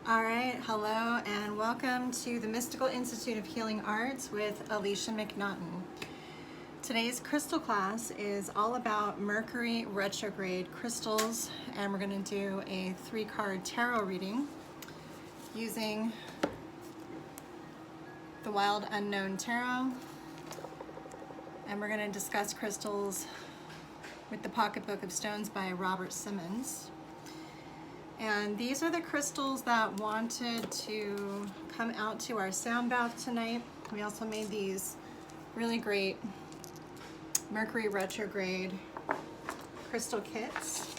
All right, hello and welcome to the Mystical Institute of Healing Arts with Alicia Mcnaughton. Today's crystal class is all about Mercury Retrograde crystals, and we're going to do a 3-card tarot reading using the Wild Unknown Tarot, and we're going to discuss crystals with the Pocketbook of Stones by Robert Simmons. And these are the crystals that wanted to come out to our sound bath tonight. We also made these really great Mercury Retrograde crystal kits.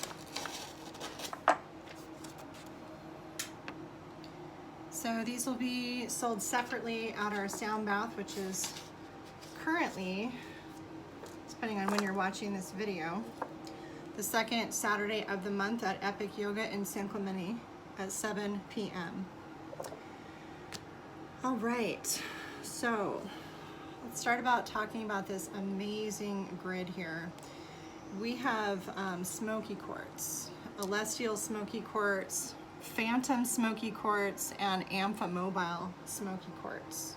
So these will be sold separately at our sound bath, which is currently, depending on when you're watching this video, the second Saturday of the month at Epic Yoga in San Clemente at 7 p.m. All right, so let's start about talking about this amazing grid here. We have Smoky Quartz, Celestial Smoky Quartz, Phantom Smoky Quartz, and Amphimobile Smoky Quartz.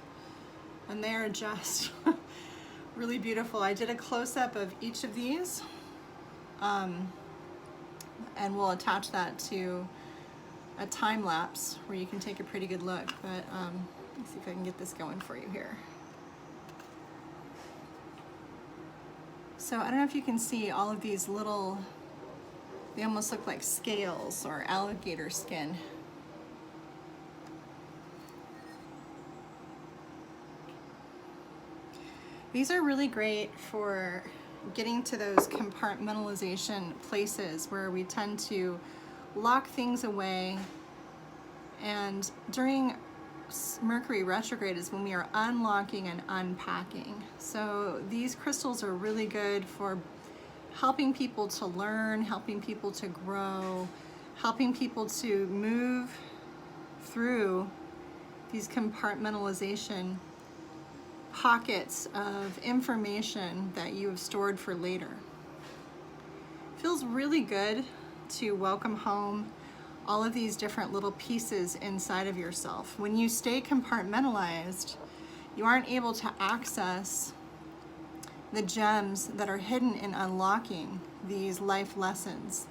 And they are just really beautiful. I did a close-up of each of these. And we'll attach that to a time lapse where you can take a pretty good look, but let's see if I can get this going for you here. So I don't know if you can see all of these little, they almost look like scales or alligator skin. These are really great for getting to those compartmentalization places where we tend to lock things away, and during Mercury retrograde is when we are unlocking and unpacking. So these crystals are really good for helping people to learn, helping people to grow, helping people to move through these compartmentalization pockets of information that you have stored for later. Feels really good to welcome home all of these different little pieces inside of yourself. When you stay compartmentalized, you aren't able to access the gems that are hidden in unlocking these life lessons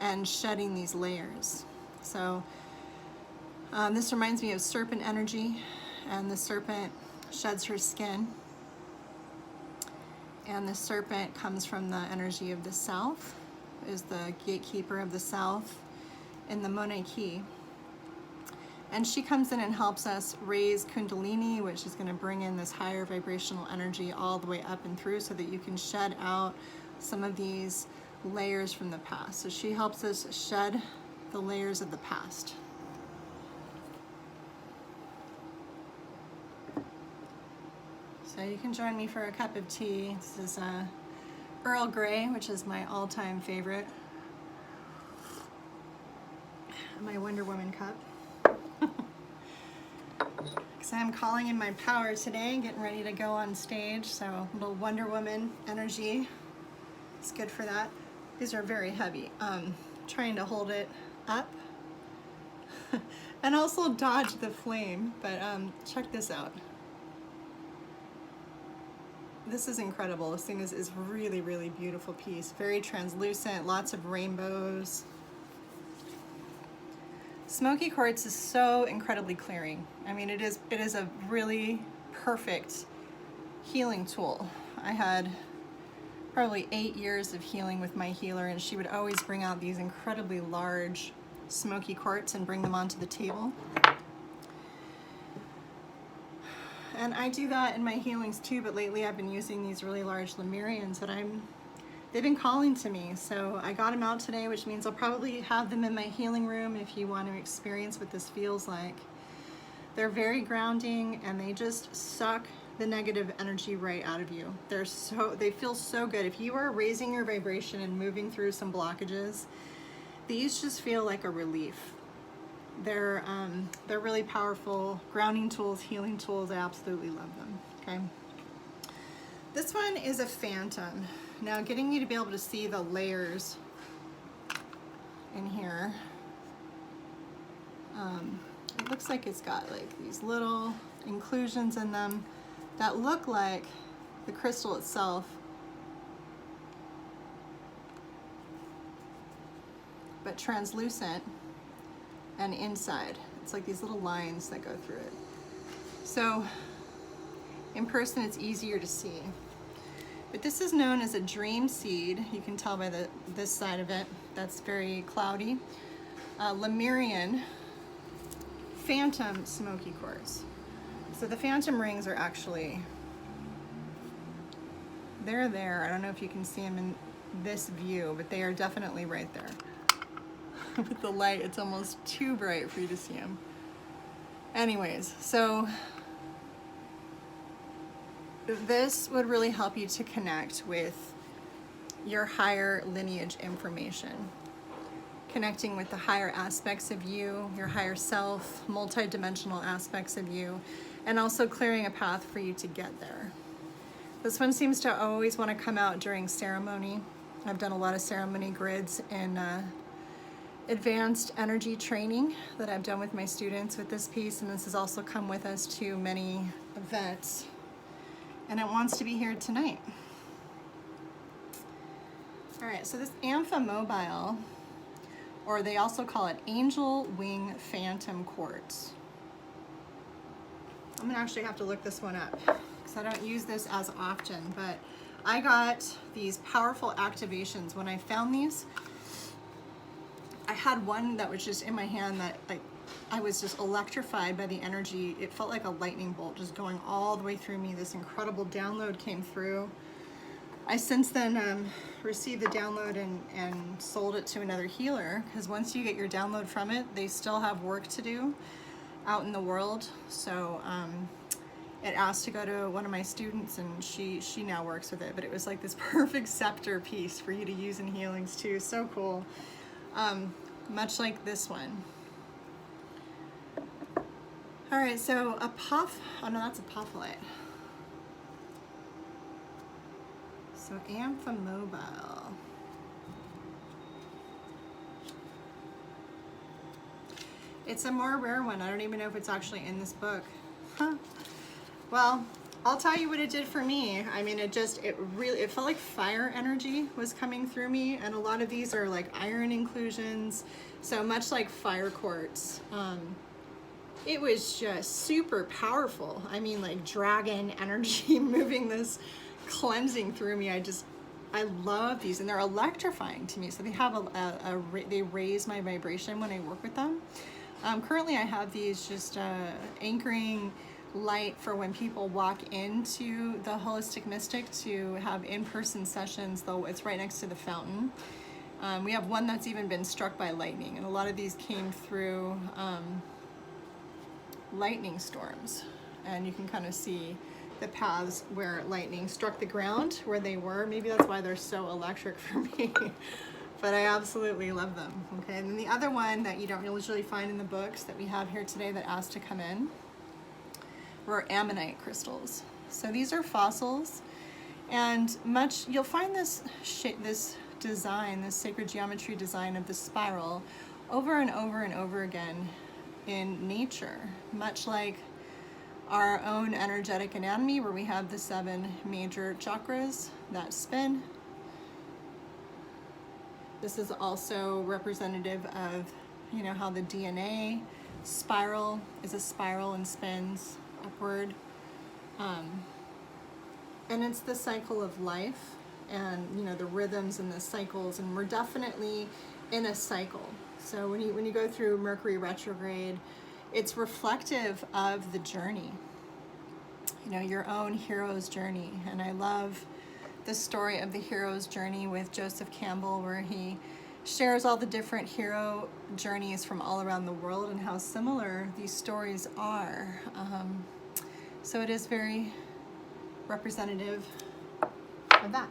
and shedding these layers. So this reminds me of serpent energy, and the serpent sheds her skin, and the serpent comes from the energy of the south, is the gatekeeper of the south in the Monet key, and she comes in and helps us raise Kundalini, which is going to bring in this higher vibrational energy all the way up and through so that you can shed out some of these layers from the past. So she helps us shed the layers of the past. So you can join me for a cup of tea. This is Earl Grey, which is my all-time favorite. My Wonder Woman cup. Because I'm calling in my power today, getting ready to go on stage. So a little Wonder Woman energy. It's good for that. These are very heavy. Trying to hold it up. And also dodge the flame. But check this out. This is incredible. This thing is really, really beautiful piece. Very translucent, lots of rainbows. Smoky Quartz is so incredibly clearing. I mean, it is a really perfect healing tool. I had probably 8 years of healing with my healer, and she would always bring out these incredibly large smoky quartz and bring them onto the table. And I do that in my healings too, but lately I've been using these really large Lemerians that they've been calling to me. So I got them out today, which means I'll probably have them in my healing room if you want to experience what this feels like. They're very grounding, and they just suck the negative energy right out of you. They feel so good. If you are raising your vibration and moving through some blockages, these just feel like a relief. They're really powerful grounding tools, healing tools. I absolutely love them. Okay. This one is a phantom. Now, getting you to be able to see the layers in here. it looks like it's got like these little inclusions in them that look like the crystal itself, but translucent and inside. It's like these little lines that go through it. So in person it's easier to see. But this is known as a dream seed. You can tell by this side of it. That's very cloudy. Lemerian phantom smoky quartz. So the phantom rings are actually, they're there. I don't know if you can see them in this view, but they are definitely right there. With the light, it's almost too bright for you to see them. Anyways, so this would really help you to connect with your higher lineage information. Connecting with the higher aspects of you, your higher self, multi-dimensional aspects of you, and also clearing a path for you to get there. This one seems to always want to come out during ceremony. I've done a lot of ceremony grids in advanced energy training that I've done with my students with this piece, and this has also come with us to many events. And it wants to be here tonight. All right, so this Amphimobile, or they also call it Angel Wing Phantom Quartz. I'm gonna actually have to look this one up because I don't use this as often, but I got these powerful activations. When I found these, I had one that was just in my hand that like I was just electrified by the energy. It felt like a lightning bolt just going all the way through me. This incredible download came through. I since then received the download and sold it to another healer, because once you get your download from it, they still have work to do out in the world. So it asked to go to one of my students, and she now works with it. But it was like this perfect scepter piece for you to use in healings too. So cool. Much like this one. All right, so oh no, that's Apophyllite. So Amphimobile. It's a more rare one. I don't even know if it's actually in this book. Huh. Well, I'll tell you what it did for me. I mean, it felt like fire energy was coming through me, and a lot of these are like iron inclusions. So much like fire quartz. It was just super powerful. I mean, like dragon energy moving this, cleansing through me. I love these, and they're electrifying to me. So they have they raise my vibration when I work with them. Currently I have these just anchoring light for when people walk into the Holistic Mystic to have in-person sessions, though it's right next to the fountain. We have one that's even been struck by lightning, and a lot of these came through lightning storms, and you can kind of see the paths where lightning struck the ground where they were. Maybe that's why they're so electric for me. But I absolutely love them. Okay, and then the other one that you don't usually find in the books that we have here today that asked to come in were Ammonite crystals. So these are fossils, and you'll find this design, this sacred geometry design of the spiral over and over and over again in nature, much like our own energetic anatomy, where we have the 7 major chakras that spin. This is also representative of, you know, how the DNA spiral is a spiral and spins upward. And it's the cycle of life, and, you know, the rhythms and the cycles, and we're definitely in a cycle. So when you go through Mercury Retrograde, it's reflective of the journey, you know, your own hero's journey. And I love the story of the hero's journey with Joseph Campbell, where he shares all the different hero journeys from all around the world and how similar these stories are. So it is very representative of that.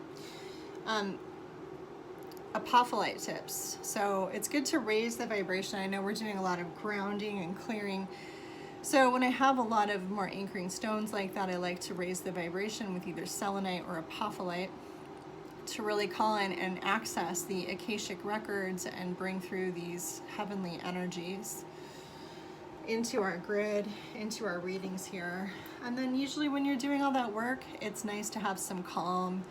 Apophyllite tips. So it's good to raise the vibration. I know we're doing a lot of grounding and clearing. So when I have a lot of more anchoring stones like that, I like to raise the vibration with either selenite or apophyllite to really call in and access the Akashic records and bring through these heavenly energies. into our grid, into our readings here. And then usually when you're doing all that work, it's nice to have some calm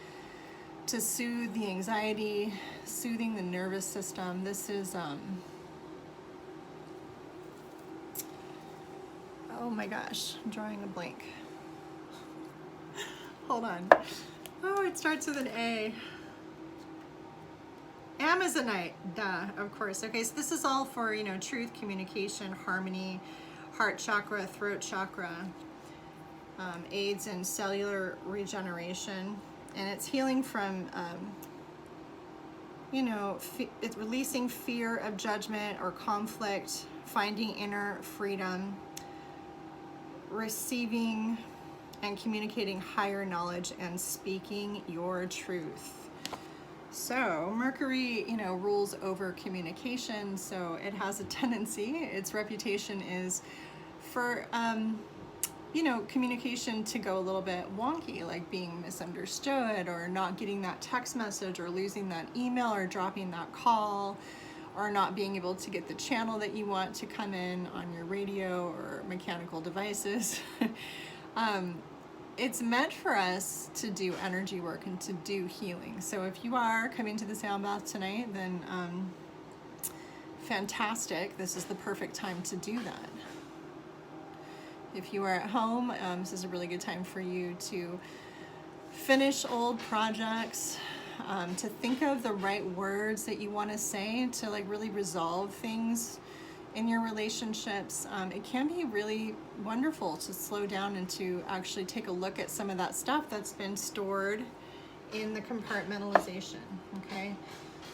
to soothe the anxiety, soothing the nervous system. This is, oh my gosh, I'm drawing a blank. Hold on. Oh, it starts with an A. Amazonite, duh, of course. Okay, so this is all for, you know, truth, communication, harmony, heart chakra, throat chakra, aids in cellular regeneration, and it's healing from, you know, it's releasing fear of judgment or conflict, finding inner freedom, receiving and communicating higher knowledge, and speaking your truth. So Mercury, you know, rules over communication, so it has a tendency, its reputation is for, you know, communication to go a little bit wonky, like being misunderstood or not getting that text message or losing that email or dropping that call or not being able to get the channel that you want to come in on your radio or mechanical devices. It's meant for us to do energy work and to do healing. So if you are coming to the sound bath tonight, then fantastic. This is the perfect time to do that. If you are at home, this is a really good time for you to finish old projects, to think of the right words that you want to say to like really resolve things in your relationships. It can be really wonderful to slow down and to actually take a look at some of that stuff that's been stored in the compartmentalization, okay?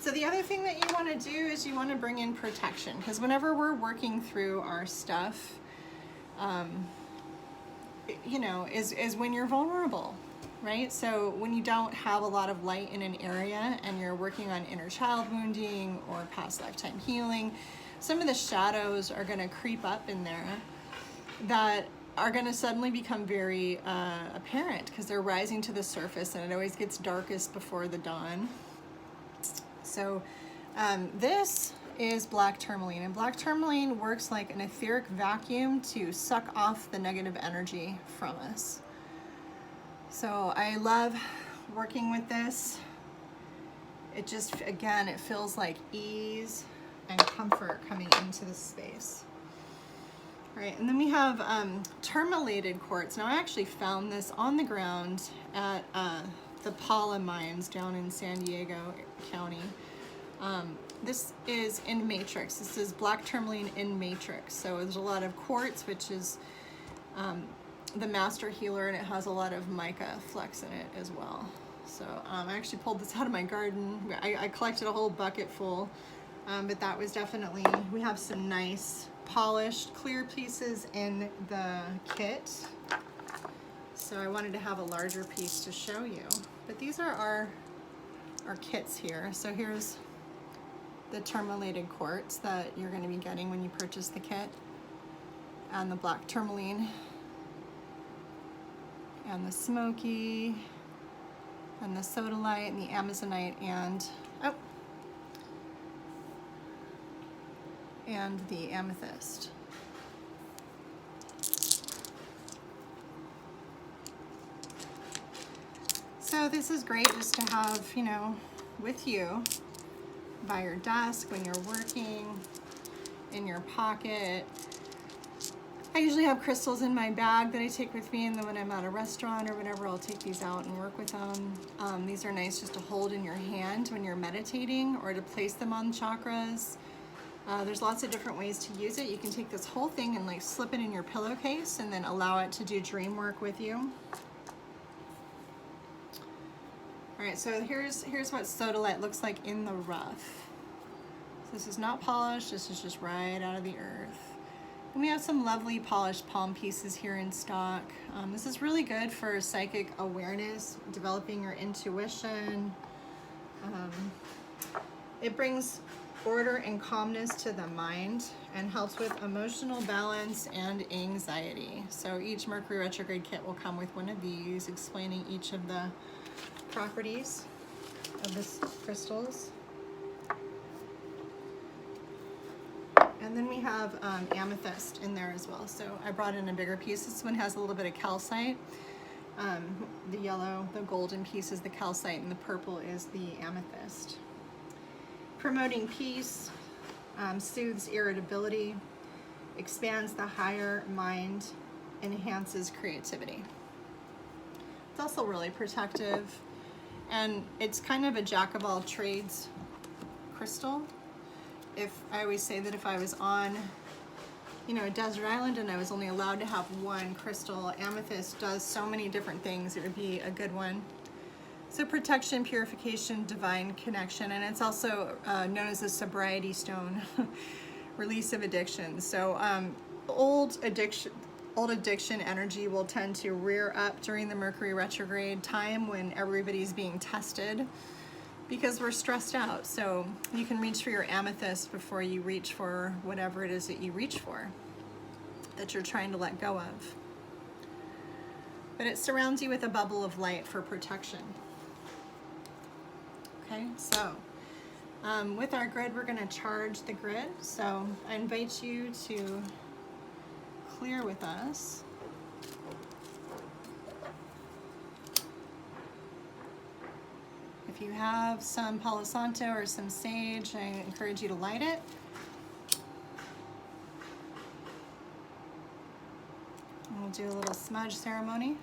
So the other thing that you want to do is you want to bring in protection, because whenever we're working through our stuff, you know, is when you're vulnerable, right? So when you don't have a lot of light in an area and you're working on inner child wounding or past lifetime healing, some of the shadows are going to creep up in there that are going to suddenly become very apparent because they're rising to the surface, and it always gets darkest before the dawn. So this is black tourmaline, and black tourmaline works like an etheric vacuum to suck off the negative energy from us. So I love working with this. It just, again, it feels like ease and comfort coming into the space. All right, and then we have Terminated Quartz. Now I actually found this on the ground at the Paula mines down in San Diego County. This is in matrix. This is black tourmaline in matrix. So there's a lot of quartz, which is the master healer, and it has a lot of mica flecks in it as well. So I actually pulled this out of my garden. I collected a whole bucket full. But that was definitely, we have some nice polished clear pieces in the kit. So I wanted to have a larger piece to show you. But these are our kits here. So here's the Terminated Quartz that you're going to be getting when you purchase the kit, and the black tourmaline, and the Smoky, and the Sodalite, and the Amazonite, and the Amethyst. So this is great just to have, you know, with you by your desk when you're working, in your pocket. I usually have crystals in my bag that I take with me, and then when I'm at a restaurant or whatever, I'll take these out and work with them. These are nice just to hold in your hand when you're meditating, or to place them on chakras. There's lots of different ways to use it. You can take this whole thing and like slip it in your pillowcase and then allow it to do dream work with you. All right, so here's what Sodalite looks like in the rough. So this is not polished, this is just right out of the earth. And we have some lovely polished palm pieces here in stock. This is really good for psychic awareness, developing your intuition. It brings order and calmness to the mind and helps with emotional balance and anxiety. So each Mercury Retrograde kit will come with one of these, explaining each of the properties of the crystals. And And then we have amethyst in there as well. So I brought in a bigger piece. This one has a little bit of calcite. The yellow, the golden piece is the calcite, and the purple is the amethyst. Promoting peace, soothes irritability, expands the higher mind, enhances creativity. It's also really protective, and it's kind of a jack of all trades crystal. I always say that if I was on, a desert island and I was only allowed to have one crystal, amethyst does so many different things, it would be a good one. So protection, purification, divine connection, and it's also known as a sobriety stone, release of addiction. So old addiction energy will tend to rear up during the Mercury retrograde time when everybody's being tested because we're stressed out. So you can reach for your amethyst before you reach for whatever it is that you reach for, that you're trying to let go of. But it surrounds you with a bubble of light for protection. Okay, so with our grid, we're going to charge the grid. So I invite you to clear with us. If you have some Palo Santo or some sage, I encourage you to light it. And we'll do a little smudge ceremony.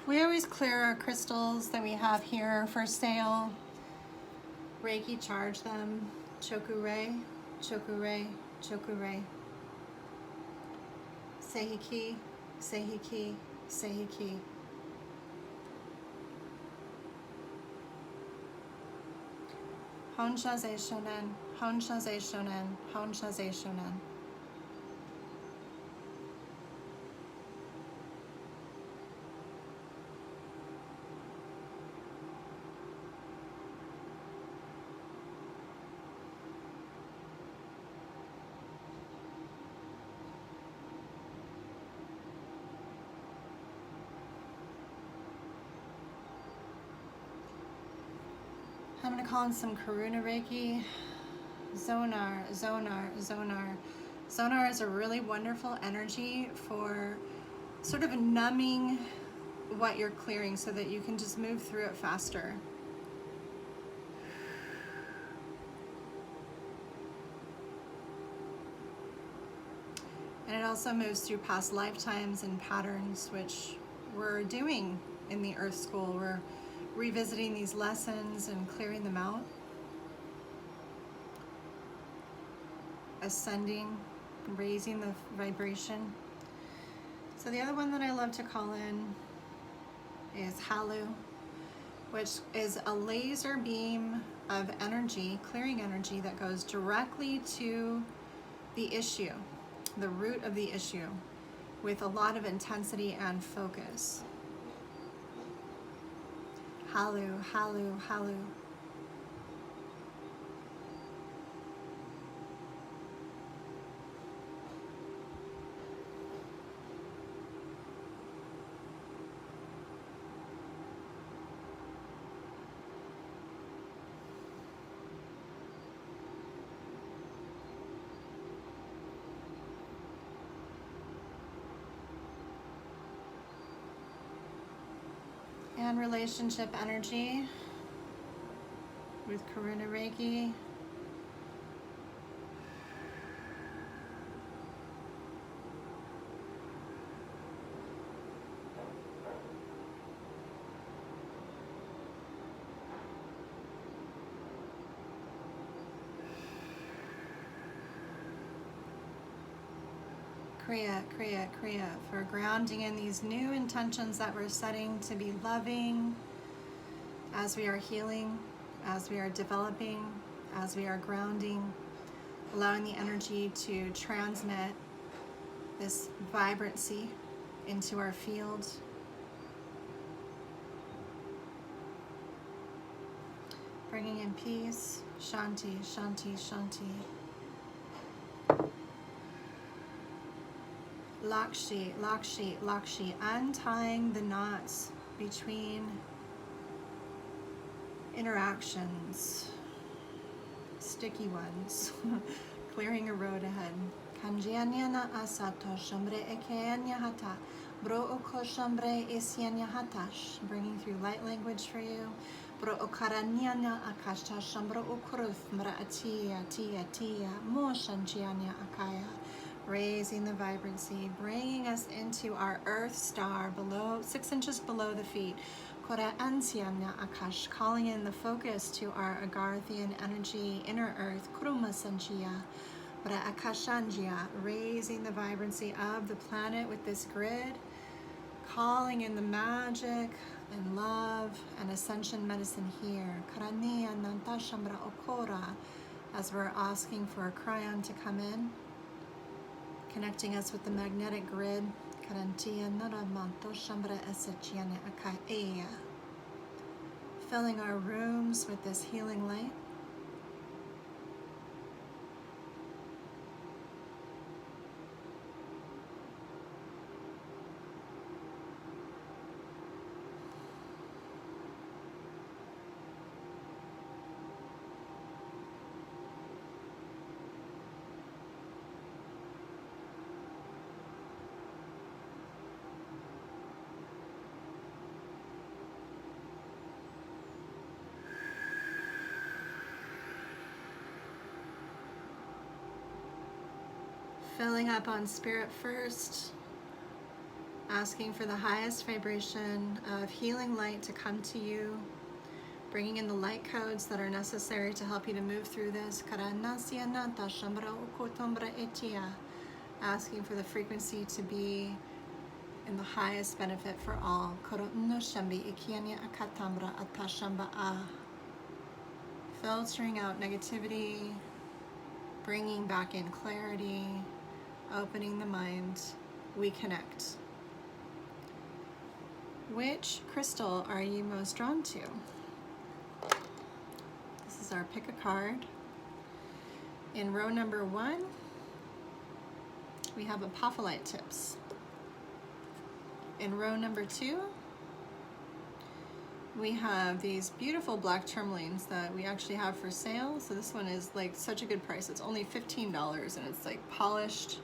We always clear our crystals that we have here for sale. Reiki charge them. Chokure, chokure, chokure. Seihiki, seihiki, seihiki. Honshaze shonen, honshaze shonen, honshaze shonen. I'm going to call in some Karuna Reiki. Zonar, zonar, zonar. Zonar is a really wonderful energy for sort of numbing what you're clearing so that you can just move through it faster. And it also moves through past lifetimes and patterns, which we're doing in the Earth School. We're revisiting these lessons and clearing them out. Ascending, raising the vibration. So the other one that I love to call in is Halu, which is a laser beam of energy, clearing energy that goes directly to the issue, the root of the issue, with a lot of intensity and focus. Halu, halu, halu. And relationship energy with Karuna Reiki. Kriya, Kriya, Kriya, for grounding in these new intentions that we're setting to be loving as we are healing, as we are developing, as we are grounding, allowing the energy to transmit this vibrancy into our field. Bringing in peace, Shanti, Shanti, Shanti. Lakshi, Lakshi, Lakshi, untying the knots between interactions, sticky ones, clearing a road ahead. Kanjianyana asato shambre ekenya hata bro oko shambre isyanya hatash, bringing through light language for you. Bro okaranyana akashta shambro ukuruf mra atia tia tia mo shanchianya akaya, raising the vibrancy, bringing us into our earth star below 6 inches below the feet. Kora ansianya akash, calling in the focus to our Agarthian energy, inner earth, kuruma sanchia. Akashanjia, raising the vibrancy of the planet with this grid, calling in the magic and love and ascension medicine here. Karania Nantashamra Okora, as we're asking for a cryon to come in, connecting us with the magnetic grid. Karantia Naramanto Shambra Esachiana Akaya, filling our rooms with this healing light. Filling up on spirit first, asking for the highest vibration of healing light to come to you, bringing in the light codes that are necessary to help you to move through this. Asking for the frequency to be in the highest benefit for all. Filtering out negativity, bringing back in clarity, opening the mind, we connect. Which crystal are you most drawn to? This is our pick a card. In row number 1, we have Apophyllite tips. In row number 2, we have these beautiful black tourmalines that we actually have for sale. So this one is like such a good price. It's only $15 and it's like polished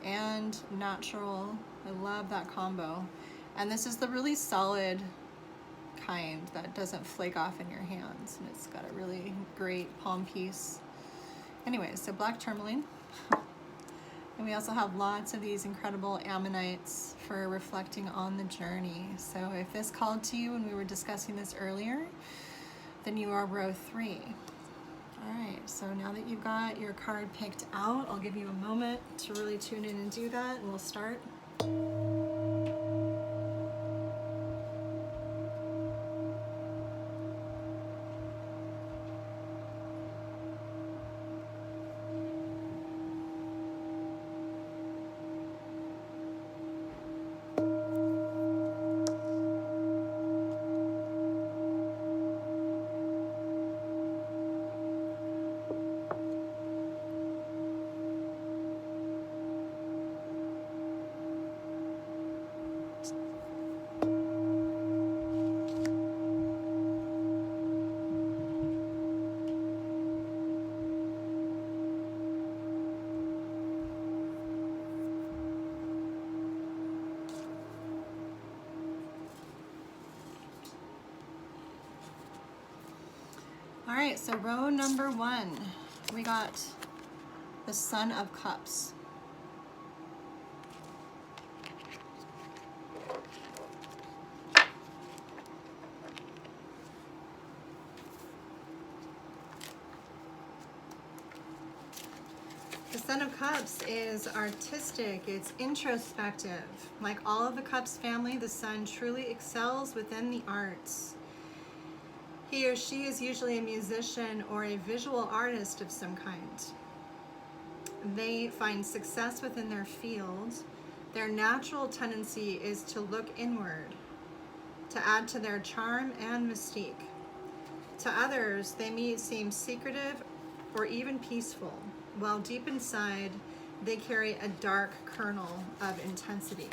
and natural. I love that combo. And this is the really solid kind that doesn't flake off in your hands. And it's got a really great palm piece. Anyways, so black tourmaline. And we also have lots of these incredible ammonites for reflecting on the journey. So if this called to you when we were discussing this earlier, then you are row 3. All right, so now that you've got your card picked out, I'll give you a moment to really tune in and do that, and we'll start. All right, so row number 1, we got the Son of Cups. The Son of Cups is artistic, it's introspective. Like all of the Cups family, the Sun truly excels within the arts. He or she is usually a musician or a visual artist of some kind. They find success within their field. Their natural tendency is to look inward, to add to their charm and mystique. To others, they may seem secretive or even peaceful, while deep inside, they carry a dark kernel of intensity.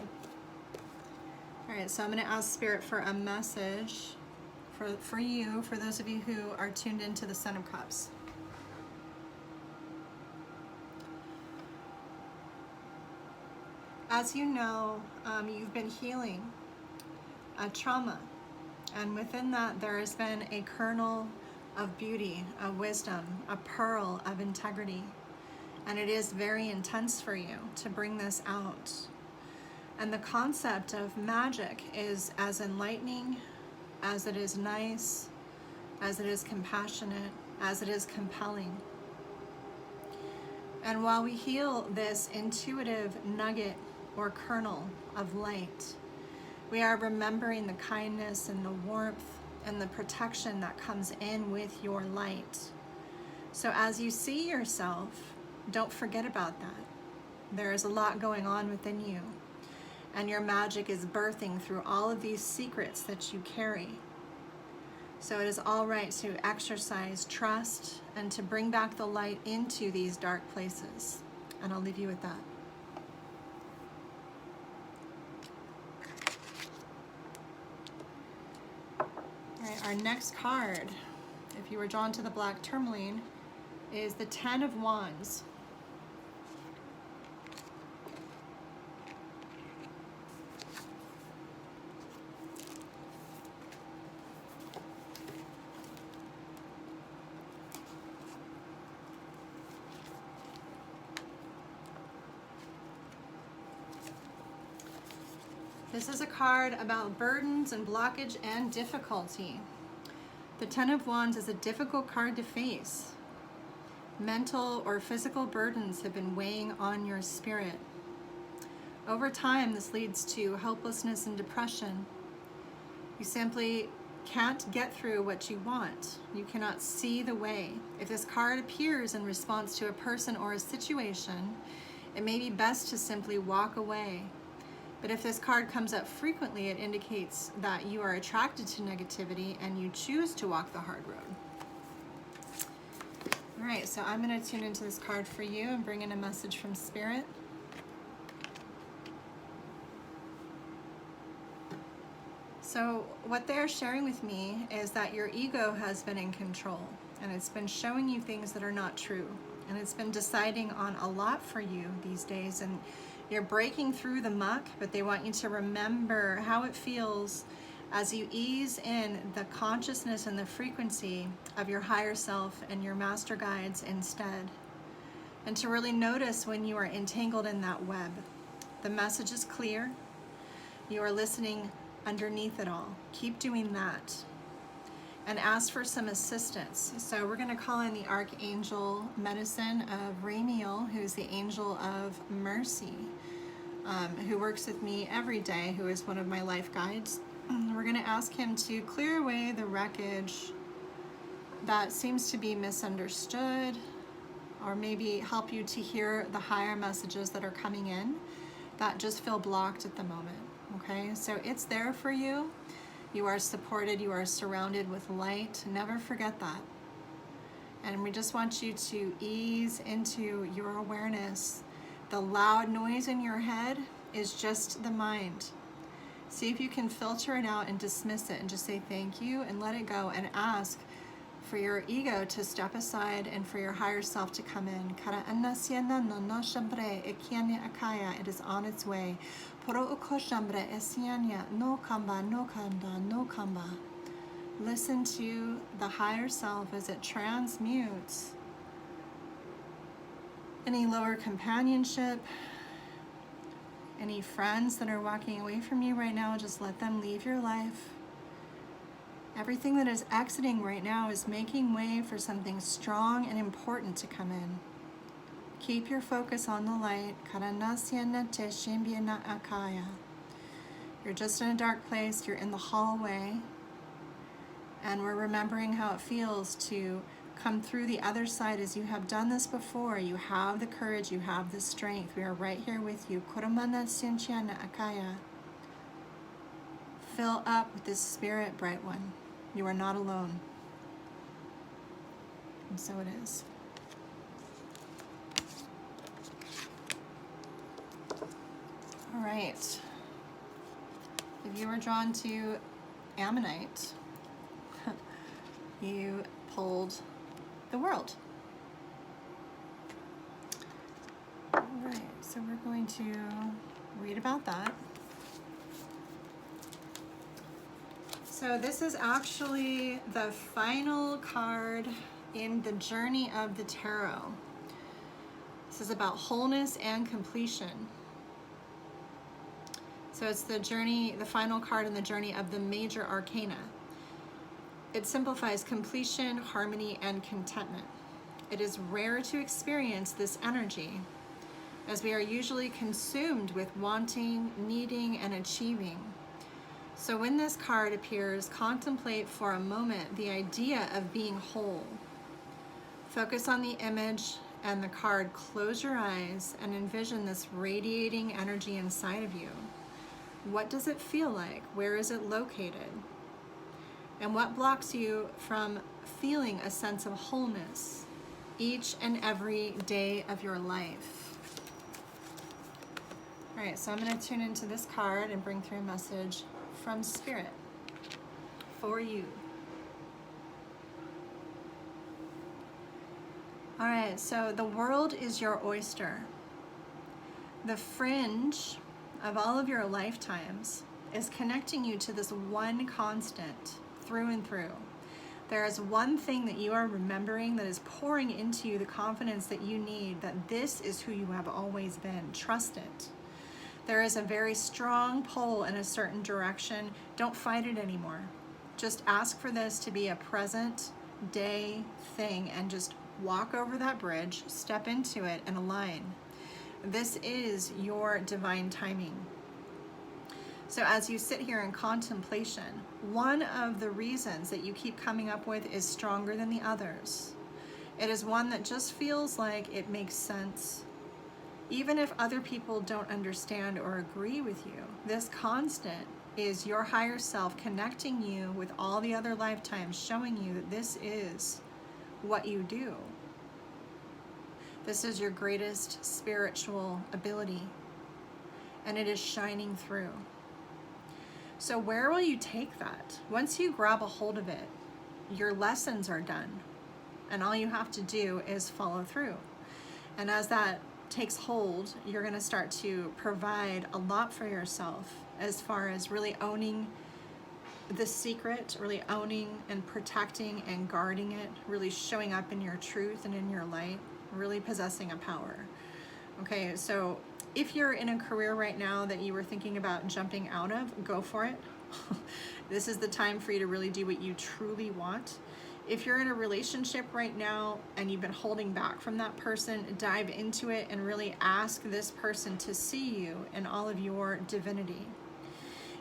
All right, so I'm going to ask Spirit for a message for you, for those of you who are tuned into the Sen of Cups. As you know, you've been healing a trauma, and within that there has been a kernel of beauty, of wisdom, a pearl of integrity, and it is very intense for you to bring this out. And the concept of magic is as enlightening as it is nice, as it is compassionate, as it is compelling. And while we heal this intuitive nugget or kernel of light, we are remembering the kindness and the warmth and the protection that comes in with your light. So as you see yourself, don't forget about that. There is a lot going on within you, and your magic is birthing through all of these secrets that you carry. So it is all right to exercise trust and to bring back the light into these dark places. And I'll leave you with that. All right, our next card, if you were drawn to the black tourmaline, is the Ten of Wands. This is a card about burdens and blockage and difficulty. The Ten of Wands is a difficult card to face. Mental or physical burdens have been weighing on your spirit. Over time, this leads to hopelessness and depression. You simply can't get through what you want. You cannot see the way. If this card appears in response to a person or a situation, it may be best to simply walk away. But if this card comes up frequently, it indicates that you are attracted to negativity and you choose to walk the hard road. All right, so I'm going to tune into this card for you and bring in a message from Spirit. So what they're sharing with me is that your ego has been in control, and it's been showing you things that are not true, and it's been deciding on a lot for you these days, and you're breaking through the muck, but they want you to remember how it feels as you ease in the consciousness and the frequency of your higher self and your master guides instead. And to really notice when you are entangled in that web. The message is clear. You are listening underneath it all. Keep doing that. And ask for some assistance. So we're going to call in the Archangel Medicine of Ramiel, who's the angel of mercy, who works with me every day, who is one of my life guides. We're going to ask him to clear away the wreckage that seems to be misunderstood, or maybe help you to hear the higher messages that are coming in that just feel blocked at the moment. Okay, so it's there for you. You are supported, you are surrounded with light. Never forget that. And we just want you to ease into your awareness. The loud noise in your head is just the mind. See if you can filter it out and dismiss it and just say thank you and let it go, and ask for your ego to step aside and for your higher self to come in. It is on its way. Listen to the higher self as it transmutes any lower companionship, any friends that are walking away from you right now. Just let them leave your life. Everything that is exiting right now is making way for something strong and important to come in. Keep your focus on the light. You're just in a dark place. You're in the hallway. And we're remembering how it feels to come through the other side, as you have done this before. You have the courage, you have the strength. We are right here with you. Kuramana Sinchiana Akaya. Fill up with this spirit, bright one. You are not alone. And so it is. All right. If you were drawn to Ammonite, you pulled the world. All right, so we're going to read about that. So this is actually the final card in the journey of the tarot. This is about wholeness and completion. So it's the journey, the final card in the journey of the major arcana. It simplifies completion, harmony, and contentment. It is rare to experience this energy, as we are usually consumed with wanting, needing, and achieving. So when this card appears, contemplate for a moment the idea of being whole. Focus on the image and the card. Close your eyes and envision this radiating energy inside of you. What does it feel like? Where is it located? And what blocks you from feeling a sense of wholeness each and every day of your life? All right, so I'm going to tune into this card and bring through a message from Spirit for you. All right, so the world is your oyster. The fringe of all of your lifetimes is connecting you to this one constant through and through. There is one thing that you are remembering that is pouring into you the confidence that you need, that this is who you have always been. Trust it. There is a very strong pull in a certain direction. Don't fight it anymore. Just ask for this to be a present day thing and just walk over that bridge, step into it, and align. This is your divine timing. So as you sit here in contemplation, one of the reasons that you keep coming up with is stronger than the others. It is one that just feels like it makes sense. Even if other people don't understand or agree with you, this constant is your higher self connecting you with all the other lifetimes, showing you that this is what you do. This is your greatest spiritual ability, and it is shining through. So where will you take that? Once you grab a hold of it, your lessons are done, and all you have to do is follow through. And as that takes hold, you're going to start to provide a lot for yourself as far as really owning the secret, really owning and protecting and guarding it, really showing up in your truth and in your light, really possessing a power. Okay, so if you're in a career right now that you were thinking about jumping out of, go for it. This is the time for you to really do what you truly want. If you're in a relationship right now and you've been holding back from that person, dive into it and really ask this person to see you in all of your divinity.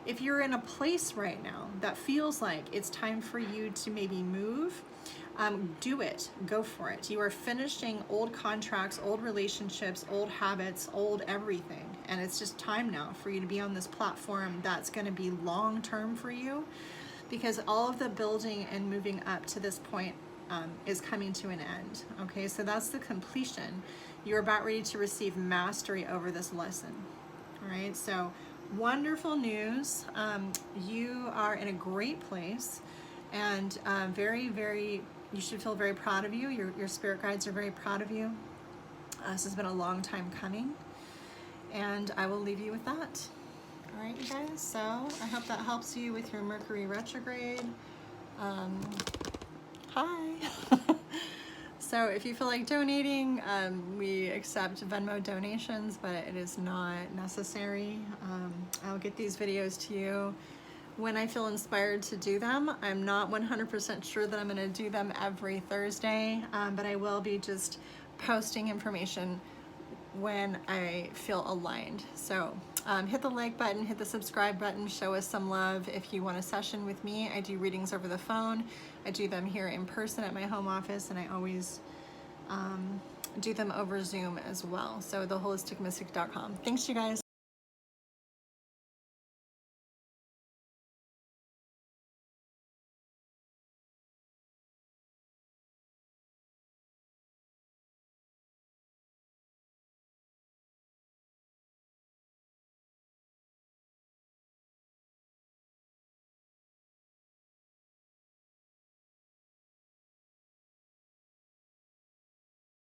If you're in a place right now that feels like it's time for you to maybe move, do it, go for it. You are finishing old contracts, old relationships, old habits, old everything. And it's just time now for you to be on this platform that's going to be long-term for you, because all of the building and moving up to this point is coming to an end. Okay, so that's the completion. You're about ready to receive mastery over this lesson. All right, so wonderful news. You are in a great place, and you should feel very proud of you. Your spirit guides are very proud of you. This has been a long time coming, and I will leave you with that. All right, you guys, so I hope that helps you with your Mercury Retrograde. Hi. So if you feel like donating, we accept Venmo donations, but it is not necessary. I'll get these videos to you when I feel inspired to do them. I'm not 100% sure that I'm going to do them every Thursday, but I will be just posting information when I feel aligned. So Hit the like button, hit the subscribe button, show us some love. If you want a session with me, I do readings over the phone. I do them here in person at my home office, and I always do them over Zoom as well. So theholisticmystic.com. Thanks, you guys.